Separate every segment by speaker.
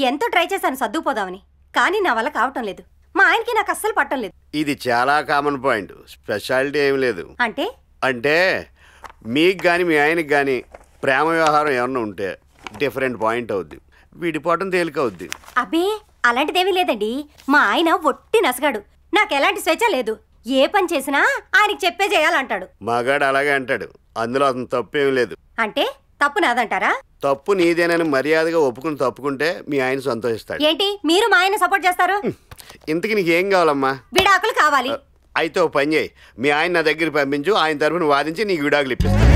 Speaker 1: ఎంతో ట్రై చేశాను సర్దుకుపోదామని, కానీ నా వల్ల కావటం లేదు. మా ఆయనకి నాకు అస్సలు పట్టం లేదు.
Speaker 2: ఇది చాలా కామన్ పాయింట్, స్పెషాలిటీ ఏం లేదు.
Speaker 1: అంటే
Speaker 2: అంటే మీకు కానీ మీ ఆయనకి కానీ ప్రేమ వ్యవహారం ఏమన్నా ఉంటే డిఫరెంట్ పాయింట్ అవుద్ది, విడిపోవటం తేలికవుద్ది.
Speaker 1: అబ్బే అలాంటిదేమీ లేదండి. మా ఆయన ఒట్టి నసగాడు, నాకు ఎలాంటి స్వేచ్ఛ లేదు. ఏ పని చేసినా ఆయనకి చెప్పే చేయాలంటాడు.
Speaker 2: మగాడు అలాగే అంటాడు, అందులో అతను తప్పేం లేదు.
Speaker 1: అంటే తప్పు నాదంటారా?
Speaker 2: తప్పు నీదేనని మర్యాదగా ఒప్పుకుని తప్పుకుంటే మీ ఆయన సంతోషిస్తాడు.
Speaker 1: ఏంటి మీరు మా ఆయన సపోర్ట్ చేస్తారు?
Speaker 2: ఇంతకి నీకేం కావాలమ్మా?
Speaker 1: విడాకులు కావాలి.
Speaker 2: అయితే ఓ పని చేయి, మీ ఆయన నా దగ్గరికి పంపించు, ఆయన తరఫున వాదించి నీకు విడాకులు ఇప్పిస్తాను.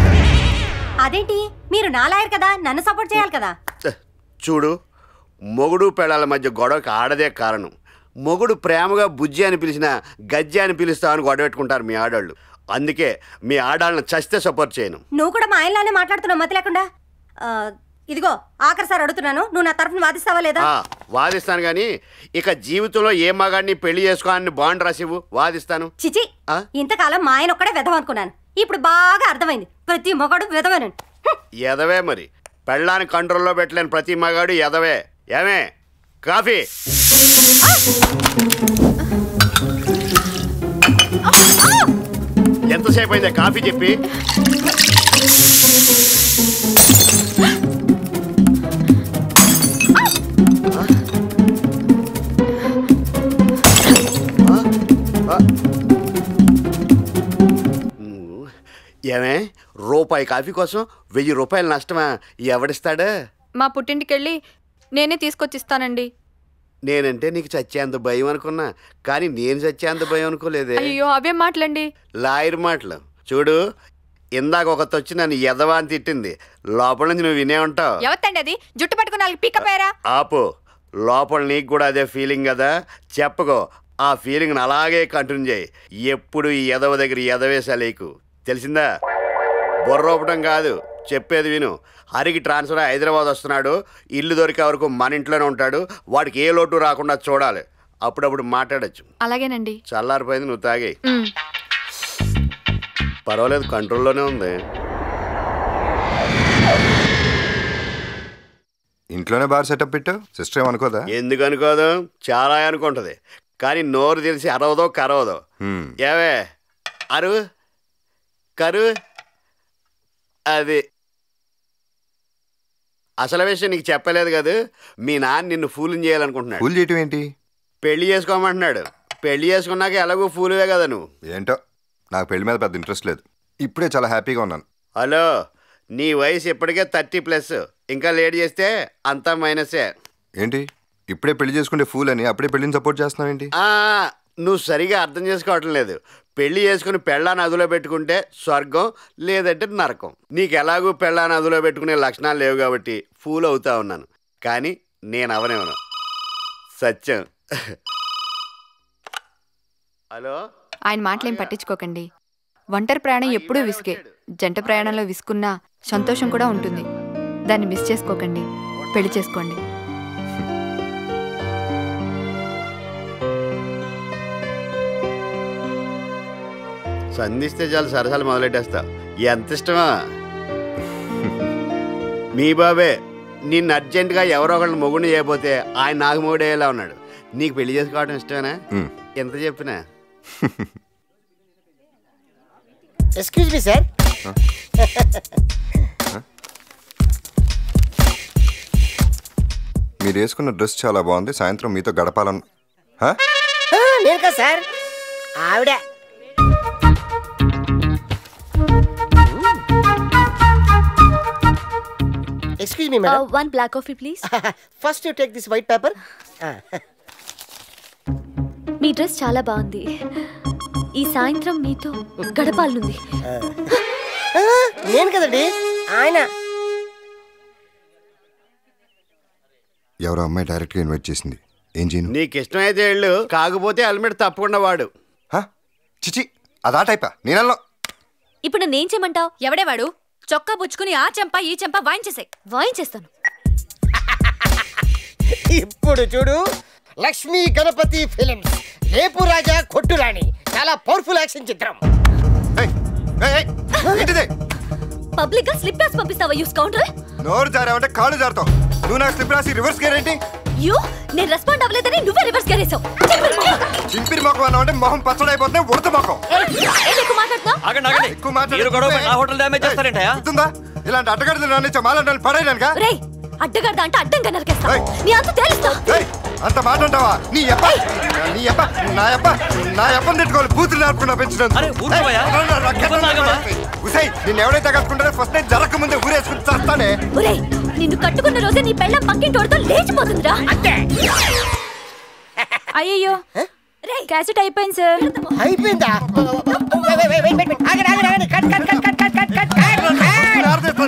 Speaker 1: అదేంటి మీరు నా లాయర్ కదా, నన్ను సపోర్ట్ చేయాలి కదా.
Speaker 2: చూడు, మొగుడు పెళ్ళాల మధ్య గొడవకి ఆడదే కారణం. మొగుడు ప్రేమగా బుజ్జి అని పిలిచినా గజ్జి అని పిలుస్తామని గొడవ పెట్టుకుంటారు మీ ఆడాళ్ళు. అందుకే మీ ఆడాళ్ళని చస్తే సపోర్ట్ చేయను.
Speaker 1: నువ్వు కూడా మా ఆయనలానే మాట్లాడుతున్నావు మతి లేకుండా. ఇదిగో ఆఖరి సార్ అడుగుతున్నాను, నువ్వు నా తరఫున వాదిస్తావా లేదా?
Speaker 2: వాదిస్తాను, కానీ ఇక జీవితంలో ఏ మగాడిని పెళ్లి చేసుకోవాలని బాండ్ రాసివ్వు, వాదిస్తాను.
Speaker 1: చిచి, ఇంతకాలం మా ఆయన ఒక్కడే వెధవ అనుకున్నాను, ఇప్పుడు బాగా అర్థమైంది ప్రతి మగాడు వెధవను.
Speaker 2: ఎదవే మరి, పెళ్ళాన్ని కంట్రోల్లో పెట్టలేని ప్రతి మగాడు ఎదవే. ఏమే కాఫీ? ఎంతసేపు అయిందే కాఫీ చెప్పి? ఏమే రూపాయి కాఫీ కోసం 1000 రూపాయలు నష్టమా? ఎవడిస్తాడా?
Speaker 3: మా పుట్టింటికెళ్ళి నేనే తీసుకొచ్చిస్తానండి.
Speaker 2: నేనంటే నీకు చచ్చేంత భయం అనుకున్నా, కానీ నేను చచ్చేంత భయం అనుకోలేదే.
Speaker 3: అయ్యో అవే మాటలండి.
Speaker 2: లాయర్ మాటలు. చూడు, ఇందాక ఒకటి వచ్చి నన్ను ఎదవా అని తిట్టింది, లోపల నుంచి నువ్వు వినే ఉంటావు.
Speaker 3: ఎవతండి అది? జుట్టు పట్టుకుని వాళ్ళకి పిక్కపోయారా?
Speaker 2: ఆపు, లోపల నీకు కూడా అదే ఫీలింగ్ కదా, చెప్పుకో. ఆ ఫీలింగ్ని అలాగే కంటిన్యూ చేయి. ఎప్పుడు ఈ ఎదవ దగ్గర ఎదవేసలేకు, తెలిసిందా? బొర్రోపటం కాదు, చెప్పేది విను. హరికి ట్రాన్స్ఫర్ హైదరాబాద్ వస్తున్నాడు, ఇల్లు దొరికే వరకు మన ఇంట్లోనే ఉంటాడు. వాడికి ఏ లోటు రాకుండా చూడాలి, అప్పుడప్పుడు మాట్లాడచ్చు.
Speaker 3: అలాగేనండి.
Speaker 2: చల్లారిపోయింది, నువ్వు తాగే. పర్వాలేదు, కంట్రోల్లోనే ఉంది.
Speaker 4: ఇంట్లోనే బార్ సెటప్ పెట్టావు, సిస్టర్ ఏమనుకోదా?
Speaker 2: ఎందుకు అనుకోదు, చాలా అనుకుంటది, కానీ నోరు తెలిసి అరవదో కరవదో. ఏవే అరు కరు అది అసలు విషయం నీకు చెప్పలేదు కదా, మీ నాన్న నిన్ను ఫూలింగ్ చేయాలనుకుంటున్నాడు.
Speaker 4: ఫూల్ చేయటం ఏంటి?
Speaker 2: పెళ్లి చేసుకోమంటున్నాడు. పెళ్లి చేసుకున్నాక ఎలాగో ఫూలువే కదా నువ్వు.
Speaker 4: ఏంటో, నాకు పెళ్లి మీద పెద్ద ఇంట్రెస్ట్ లేదు, ఇప్పుడే చాలా హ్యాపీగా ఉన్నాను.
Speaker 2: హలో, నీ వయసు ఇప్పటికే 30+, ఇంకా లేట్ చేస్తే అంతా మైనసే.
Speaker 4: ఏంటి ఇప్పుడే పెళ్లి చేసుకుంటే ఫూల్ అని అప్పుడే పెళ్లిని సపోర్ట్ చేస్తున్నావు ఏంటి?
Speaker 2: నువ్వు సరిగా అర్థం చేసుకోవటం లేదు. పెళ్లి చేసుకుని పెళ్ళాన్ని అదులో పెట్టుకుంటే స్వర్గం, లేదంటే నరకం. నీకు ఎలాగూ పెళ్ళాన్ని అదులో పెట్టుకునే లక్షణాలు లేవు కాబట్టి ఫూల్ అవుతా ఉన్నాను, కానీ నేను అవనేవను. సత్యం. హలో,
Speaker 3: ఆయన మాటలేం పట్టించుకోకండి. ఒంటరి ప్రయాణం ఎప్పుడూ విసుగే, జంట ప్రయాణంలో విసుకున్నా సంతోషం కూడా ఉంటుంది. దాన్ని మిస్ చేసుకోకండి, పెళ్లి చేసుకోండి.
Speaker 2: సంధిస్తే చాలు సరసాలు మొదలెట్టేస్తా. ఎంత ఇష్టమా? మీ బాబే నిన్ను అర్జెంటుగా ఎవరో ఒకళ్ళని మొగుడిని చేయకపోతే ఆయన నాకు మొగుడేలా ఉన్నాడు. నీకు పెళ్లి చేసుకోవడం ఇష్టమేనా? ఎంత చెప్పినా.
Speaker 5: Excuse me sir.
Speaker 4: మీరు వేసుకున్న డ్రెస్ చాలా బాగుంది, సాయంత్రం మీతో గడపాలను.
Speaker 5: నేను కదా సార్, ఆవిడ. Excuse me, madam.
Speaker 6: One black coffee, please.
Speaker 5: First, you take this white paper.
Speaker 6: Me dress చాలా బాగుంది, ఈ సాయంత్రం మీతో గడపాలనుంది.
Speaker 5: నేను కదండి, ఆయన.
Speaker 4: ఎవరో అమ్మాయి డైరెక్ట్గా ఇన్వైట్ చేసింది, ఏం చేయను?
Speaker 2: నీకు ఇష్టమైతే వెళ్ళు, కాకపోతే హెల్మెట్ తప్పకుండా వాడు.
Speaker 4: చిచి, అదా టైపా? నేను
Speaker 6: ఇప్పుడు నన్నేం చేయమంటావు?
Speaker 3: ఎవడేవాడు? చొక్కా పుచ్చుకుని ఆ చెంప ఈ చెంప వాయించేసాయి.
Speaker 6: వాయించేస్తాను.
Speaker 5: ఇప్పుడు చూడు, లక్ష్మీ గణపతి ఫిల్మ్స్, రేపు రాజా కొట్టురాణి, చాలా పవర్ఫుల్ యాక్షన్ చిత్రం.
Speaker 6: పబ్లిక్ గా స్లిప్ రాసి పంపిస్తావా? Use counter.
Speaker 4: నోరు జారావంటే కాళ్ళు జారుతావు. నువ్వు నాకు స్లిప్ రాసి రివర్స్ గేర్ ఏంటి?
Speaker 6: యూ నేను రెస్పాండ్ అవ్వలేదని నువ్వే రివర్స్ కరేసావు.
Speaker 4: చింపిరి మొఖం అన్నావు అంటే మొహం పచ్చడైపోతుంది. ఉడత మొఖం
Speaker 6: ఎక్కువ మాట్లాడుతున్నావు.
Speaker 4: ఎక్కువ మాట్లాడుతుందా? ఇలాంటి అడ్డగడ్డలు రానిచ్చా మాట్లాడాలి పడేయడానికా?
Speaker 6: రేయ్ అడ్డగడ్డ అంటే అడ్డంగా నరికేస్తా. నీ అంత తెలుస్తా.
Speaker 4: అంత మాట అంటావా? నీ అబ్బ నా అబ్బని తిట్టుకోవాలి. బూతులు నేర్పుకున్నా పెంచడం. నిన్ను ఎవరైతే కట్టుకుంటారో ఫస్ట్ నైట్ జరగక ముందే ఊరేసుకుని చేస్తానే.
Speaker 6: నిన్ను కట్టుకున్న రోజే నీ పెళ్ళం పక్కింటోడితో లేచిపోతుందిరా.
Speaker 7: అయ్యో క్యాసెట్ అయిపోయింది సార్.
Speaker 5: అయిపోయిందా?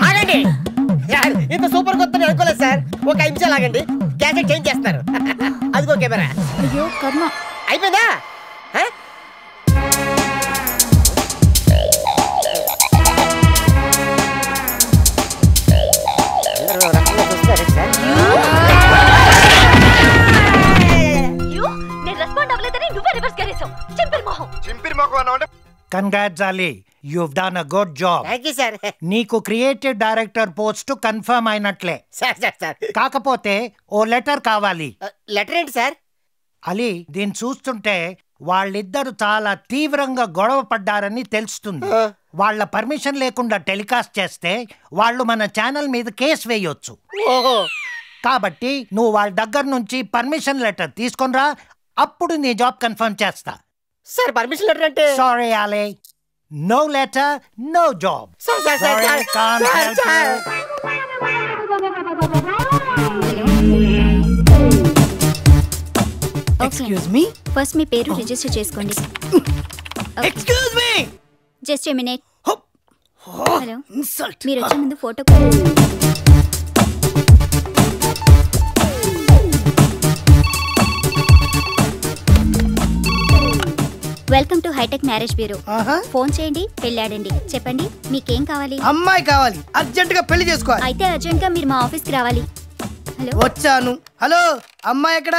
Speaker 5: ఆగండి. ఇంత సూపర్ కొత్త అనుకోలేదు సార్. ఒక 5 నిమిషాలు ఆగండి. క్యాసెట్ చేంజ్ చేస్తున్నారు. అదిగో కెమెరా.
Speaker 7: అయ్యో కర్మ.
Speaker 5: అయిపోయిందా?
Speaker 6: నేను రెస్పాండ్ అవ్వలేదని నువ్వే రివర్స్ కరేసావు.
Speaker 4: చింపిరి మొఖం అన్నావు అంటే
Speaker 8: Congrats, Ali. You've done a good job.
Speaker 5: Thank you sir.
Speaker 8: నీకు క్రియేటివ్ డైరెక్టర్ పోస్ట్ కన్ఫర్మ్ అయినట్లే.
Speaker 5: సార్
Speaker 8: కాకపోతే ఓ లెటర్ కావాలి.
Speaker 5: లెటర్ ఏంటి సార్?
Speaker 8: అలీ, దీన్ని చూస్తుంటే వాళ్ళిద్దరు చాలా తీవ్రంగా గొడవ పడ్డారని తెలుస్తుంది. వాళ్ళ పర్మిషన్ లేకుండా టెలికాస్ట్ చేస్తే వాళ్ళు మన ఛానల్ మీద కేసు వేయొచ్చు. కాబట్టి నువ్వు వాళ్ళ దగ్గర నుంచి పర్మిషన్ లెటర్ తీసుకొనిరా. అప్పుడు నీ జాబ్ కన్ఫర్మ్ చేస్తా.
Speaker 5: సార్ పర్మిషన్ లెటర్ అంటే?
Speaker 8: Sorry Ali, no letter, no job.
Speaker 5: Sorry,
Speaker 8: can't help you.
Speaker 7: Excuse me?
Speaker 6: First మీ పేరు రిజిస్టర్ చేసుకోండి.
Speaker 7: Excuse me.
Speaker 6: Just a minute. Hello,
Speaker 7: Insult.
Speaker 6: మీరు వచ్చే ముందు photo. Welcome to hitech marriage bureau. Phone చేయండి, పెళ్ళాడండి. చెప్పండి మీకేం కావాలి?
Speaker 7: అమ్మాయి కావాలి, అర్జెంట్ గా పెళ్లి చేసుకోవాలి.
Speaker 6: అయితే అర్జెంట్ గా మీరు మా ఆఫీస్ కి రావాలి. హలో,
Speaker 7: వచ్చాను. హలో, అమ్మాయి ఎక్కడ?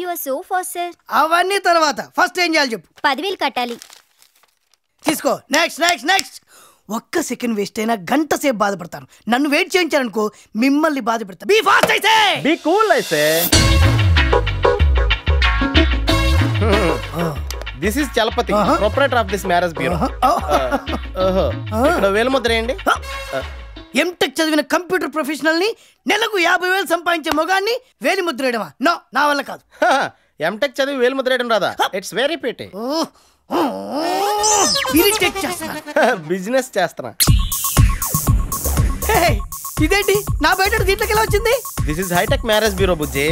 Speaker 6: You are so fast sir.
Speaker 7: అవన్నీ తర్వాత ఫస్ట్ ఏం చేయాలి చెప్పు.
Speaker 6: 10,000 కట్టాలి.
Speaker 7: తీసుకో. Next next next. ఒక్క సెకండ్ వేస్ట్ అయినా గంట సేపు బాధపడతాను. నన్ను వెయిట్ చేయించారనుకో మిమ్మల్ని బాధ పెడతా. బీ ఫాస్ట్ అయితే.
Speaker 9: బీ కూల్ అయితే. This is Chalapathi, proprietor of this marriage bureau. ఇక్కడ వేలుముద్ర ఏంటి?
Speaker 7: ఎంటెక్ చదివిన కంప్యూటర్ ప్రొఫెషనల్ ని నెలకు 50,000 సంపాదించే మొగాన్ని వేలి ముద్ర వేయడమా? నో, నా వల్ల కాదు.
Speaker 9: ఎంటెక్ చదివి వేలు ముద్ర వేయడం రాదా? It's very pity.
Speaker 7: ఇరిటేట్ చేస్తున్నా.
Speaker 9: బిజినెస్ చేస్తున్నా.
Speaker 7: ఇదేంటి నా బయట దీంట్లోకి ఎలా వచ్చింది?
Speaker 9: This is hitech marriage bureau బుజ్జి.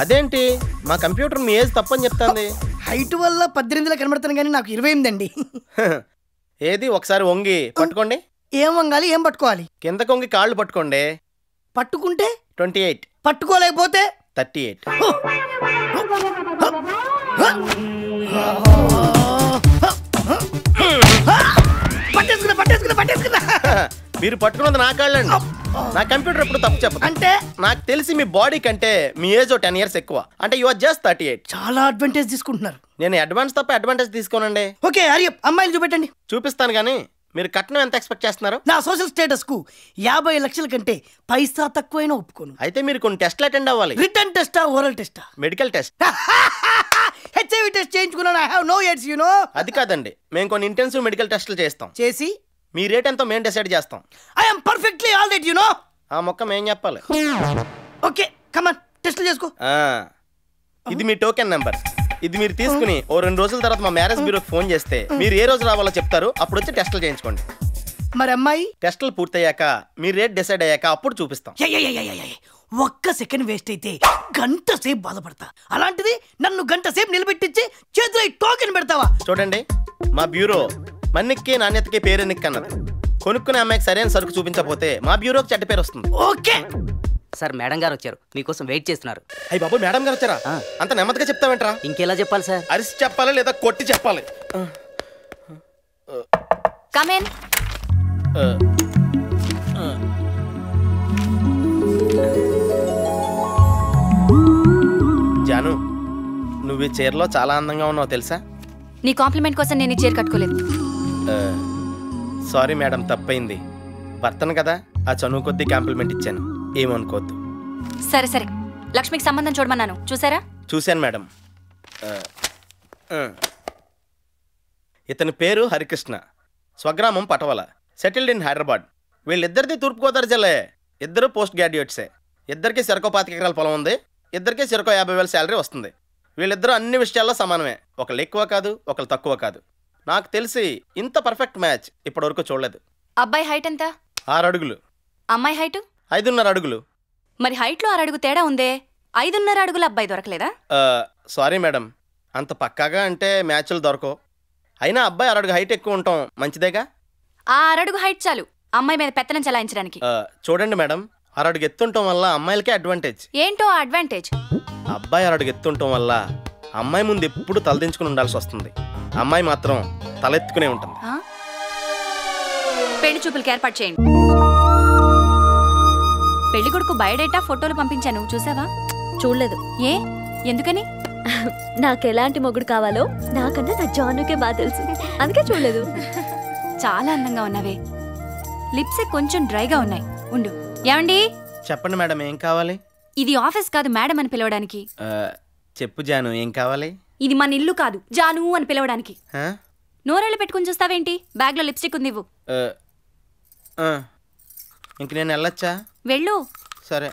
Speaker 9: అదేంటి మా కంప్యూటర్ మీ ఏజ్ తప్పని చెప్తాంది.
Speaker 7: హైట్ వల్ల 18 కనబడతాను కానీ నాకు 28 అండి.
Speaker 9: ఏది ఒకసారి వంగి పట్టుకోండి.
Speaker 7: ఏం వంగాలి, ఏం పట్టుకోవాలి?
Speaker 9: కిందకు వంగి కాళ్ళు పట్టుకోండి.
Speaker 7: పట్టుకుంటే
Speaker 9: 28,
Speaker 7: పట్టుకోలేకపోతే
Speaker 9: 38.
Speaker 7: పట్టేసుకున్నా పట్టేసుకున్నా పట్టేసుకున్నా.
Speaker 9: మీరు పట్టుకున్నది నా కాళ్ళండి. నా కంప్యూటర్ ఎప్పుడు తప్పు చెప్పదు.
Speaker 7: అంటే
Speaker 9: నాకు తెలిసి మీ బాడీ కంటే మీ ఏజ్ 10 years ఎక్కువ. అంటే యు ఆర్ జస్ట్ 38.
Speaker 7: చాలా అడ్వాంటేజ్ తీసుకుంటున్నారు.
Speaker 9: నేను అడ్వాన్స్ తప్ప అడ్వాంటేజ్ తీసుకోనండి.
Speaker 7: Okay, hurry up. అమ్మాయిలు చూపెట్టండి.
Speaker 9: చూపిస్తాను కానీ మీరు కట్నం ఎంత ఎక్స్పెక్ట్ చేస్తున్నారు?
Speaker 7: నా సోషల్ స్టేటస్ కు 50 లక్షల కంటే పైసా తక్కువైనా ఒప్పుకోను.
Speaker 9: అయితే మీరు కొన్ని టెస్ట్లు అటెండ్ అవ్వాలి.
Speaker 7: రిటర్న్ టెస్టా, ఓరల్ టెస్టా?
Speaker 9: Medical test.
Speaker 7: హెచ్ఐవి టెస్ట్ చేయించుకున్నాను. I have no AIDS, you know.
Speaker 9: అది కాదండి, మేము కొన్ని ఇంటెన్సివ్ మెడికల్ టెస్టులు చేస్తాం.
Speaker 7: చేసి
Speaker 9: మీ రేట్ ఎంతో మేము డిసైడ్ చేస్తాం.
Speaker 7: I am perfectly all right, you know.
Speaker 9: ఆ మొక్క మేము చెప్పాలి.
Speaker 7: ఓకే, కమ్ ఆన్, టెస్టులు చేసుకో.
Speaker 9: ఇది మీ టోకెన్ నెంబర్. ఇది మీరు తీసుకుని ఓ 2 రోజుల తర్వాత మా మ్యారేజ్ బ్యూరోకి ఫోన్ చేస్తే మీరు ఏ రోజు రావాలో చెప్తారు. అప్పుడు వచ్చి టెస్టులు చేయించుకోండి.
Speaker 7: మరి అమ్మాయి?
Speaker 9: టెస్టులు పూర్తయ్యాక మీ రేట్ డిసైడ్ అయ్యాక అప్పుడు చూపిస్తాం.
Speaker 7: ఒక్క సెకండ్ వేస్ట్ అయితే గంట సేపు బాధపడతా. అలాంటిది నన్ను గంట సేపు నిలబెట్టించి చేతిలో టోకెన్ పెడతావా?
Speaker 9: చూడండి, మా బ్యూరో మన్నిక్కి నాణ్యతకి పేరెన్నిక్ అన్నది. కొనుక్కునే అమ్మాయికి సరైన సరుకు చూపించకపోతే మా బ్యూరోకి చెడ్డ పేరు వస్తుంది.
Speaker 7: ఓకే
Speaker 10: సార్, మేడం గారు వచ్చారు, మీకోసం వెయిట్ చేస్తున్నారు.
Speaker 9: అయ్యి బాబు, మేడం గారు వచ్చారా? అంత నెమ్మదిగా చెప్తావేంట్రా?
Speaker 10: ఇంకెలా చెప్పాలి సార్?
Speaker 9: అరిసి చెప్పాలి లేదా కొట్టి చెప్పాలి?
Speaker 3: Come in.
Speaker 9: జాను, నువ్వు ఈ చీరలో చాలా అందంగా ఉన్నావు తెలుసా?
Speaker 3: నీ కాంప్లిమెంట్ కోసం నేను ఈ చీర కట్టుకోలేదు.
Speaker 9: సారీ మేడం, తప్పైంది. భర్తను కదా, ఆ చనువు కొద్దీ కాంప్లిమెంట్ ఇచ్చాను, ఏమనుకోవద్దు.
Speaker 3: సరే సరే,
Speaker 11: లక్ష్మికి సంబంధం చూడమన్నాను, చూసారా?
Speaker 9: చూశాను మేడం. ఇతని పేరు హరికృష్ణ, స్వగ్రామం పటవల, సెటిల్డ్ ఇన్ హైదరాబాద్. వీళ్ళిద్దరిది తూర్పుగోదావరి జిల్లా. ఇద్దరు పోస్ట్ గ్రాడ్యుయేట్సే. ఇద్దరికి చెరకో 25 ఎకరాల పొలం ఉంది, ఇద్దరికి చెరకో 50,000 శాలరీ వస్తుంది. వీళ్ళిద్దరూ అన్ని విషయాల్లో సమానమే. ఒకళ్ళు ఎక్కువ కాదు, ఒకళ్ళు తక్కువ కాదు. నాకు తెలిసి ఇంత పర్ఫెక్ట్ మ్యాచ్ ఇప్పటివరకు చూడలేదు.
Speaker 11: అబ్బాయి హైట్ ఎంత?
Speaker 9: 6 అడుగులు.
Speaker 11: అమ్మాయి హైట్?
Speaker 9: 5.5 అడుగులు.
Speaker 11: మరి హైట్లో 6 అడుగు తేడా ఉందే. 5.5 అడుగుల అబ్బాయి దొరకలేదా?
Speaker 9: సారీ మేడం, అంత పక్కాగా అంటే మ్యాచ్లు దొరకవు. అయినా అబ్బాయి 6 అడుగు హైట్ ఎక్కువ ఉండటం మంచిదేగా.
Speaker 11: 6 అడుగు హైట్ చాలు అమ్మాయి మీద పెత్తనం చెలాయించడానికి.
Speaker 9: చూడండి మేడం, 6 అడుగు ఎత్తుండటం వల్ల అమ్మాయిలకే అడ్వాంటేజ్.
Speaker 11: ఏంటో అడ్వాంటేజ్?
Speaker 9: అబ్బాయి 6 అడుగు ఎత్తుండటం వల్ల అమ్మాయి ముందు ఎప్పుడు తలదించుకుని ఉండాల్సి వస్తుంది. అమ్మాయి మాత్రం తలెత్తుకునే ఉంటుంది.
Speaker 11: పెళ్లి చూపులకి ఏర్పాటు చేయండి. పెళ్లి కొడుకు బయోడేటా ఫోటోలు పంపించాను, చూసావా?
Speaker 6: చూడలేదు.
Speaker 11: ఏ, ఎందుకని?
Speaker 6: నాకు ఎలాంటి మొగుడు కావాలో నాకన్నా నా జానుకే బాగా తెలుసు, అందుకే చూడలేదు.
Speaker 11: చాలా అందంగా ఉన్నావే. లిప్స్ కొంచెం డ్రైగా ఉన్నాయి. ఉండు. ఏమండి?
Speaker 9: చెప్పండి మేడం, ఏం కావాలి?
Speaker 11: ఇది ఆఫీస్ కాదు మేడం అని పిలవడానికి.
Speaker 9: చెప్పు జాను, ఏం కావాలి?
Speaker 11: ఇది మన ఇల్లు కాదు, జాను అని పిలవడానికి. నోరేళ్ళు పెట్టుకుని చూస్తావేంటి? బ్యాగ్లో లిప్స్టిక్ ఉంది, ఇవ్వు.
Speaker 9: ఇంక నేను వెళ్ళొచ్చా?
Speaker 11: వెళ్ళు.
Speaker 9: సరే.